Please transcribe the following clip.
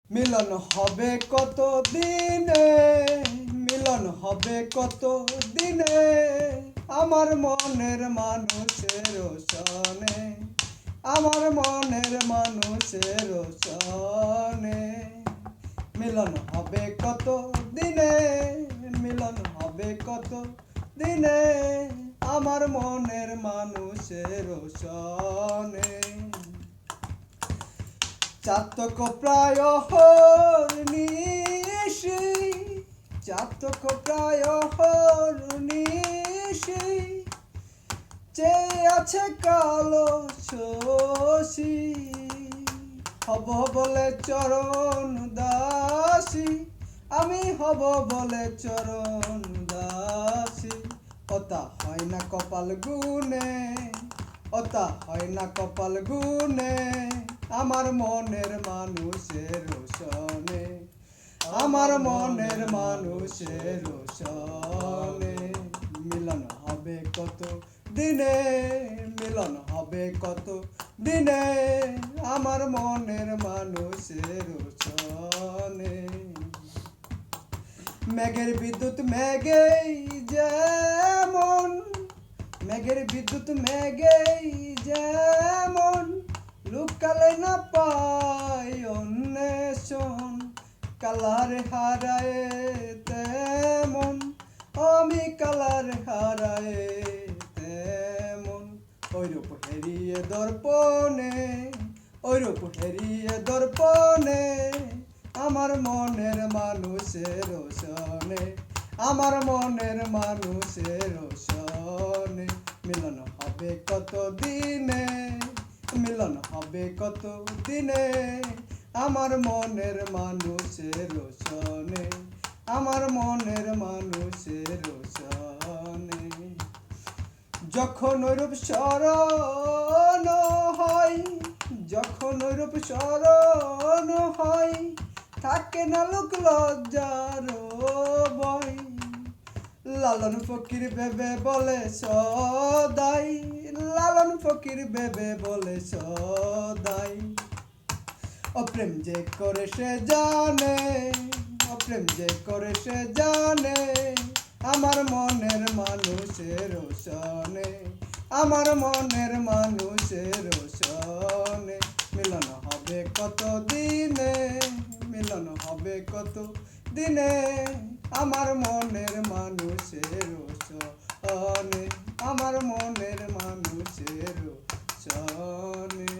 মিলন হবে কত দিনে, মিলন হবে কত দিনে, আমার মনের মানুষের সনে, আমার মনের মানুষের সনে। মিলন হবে কত দিনে, মিলন হবে কত দিনে, আমার মনের মানুষের সনে। চাতক প্রায় হরনিশি, চাতক প্রায় হরনিশি, চেয়ে আছে কালো শশী, হব বলে চরণ দাসী, আমি হব বলে চরণ দাসী। ওতা হয় না কপাল গুনে, ওতা হয় না কপাল গুনে, আমার মনের মানুষের সনে, আমার মনের মানুষের সনে। মিলন হবে কত দিনে, মিলন হবে কত দিনে, আমার মনের মানুষের সনে। মেঘের বিদ্যুৎ মেঘেই যেমন, মেঘের বিদ্যুৎ মেঘেই যেমন, লুকালে না পাই অন্বেষণ, কালার হারায় তেমন, আমি কালার হারায় তেমন। ওইরূপ হেরিয়ে দর্পণে, ওইরূপ হেরিয়ে দর্পণে, আমার মনের মানুষের সনে, আমার মনের মানুষের সনে। মিলন হবে কত দিনে, মিলন হবে কত দিনে, আমার মনের মানুষের সনে, আমার মনের মানুষের সনে। যখন ওইরূপ স্মরণ হয়, যখন ওইরূপ স্মরণ হয়, থাকে না লোক লজ্জার ভয়। লালন ফকির ভেবে বলে সদাই, লালন ফকির ভেবে বলে সদাই। অপ্রেম যে করে সে জানে, অপ্রেম যে করে সে জানে, আমার মনের মানুষের সনে, আমার মনের মানুষের সনে। মিলন হবে কত দিনে, মিলন হবে কত দিনে, আমার মনের মানুষের সনে, আমার মনের মানুষের সনে।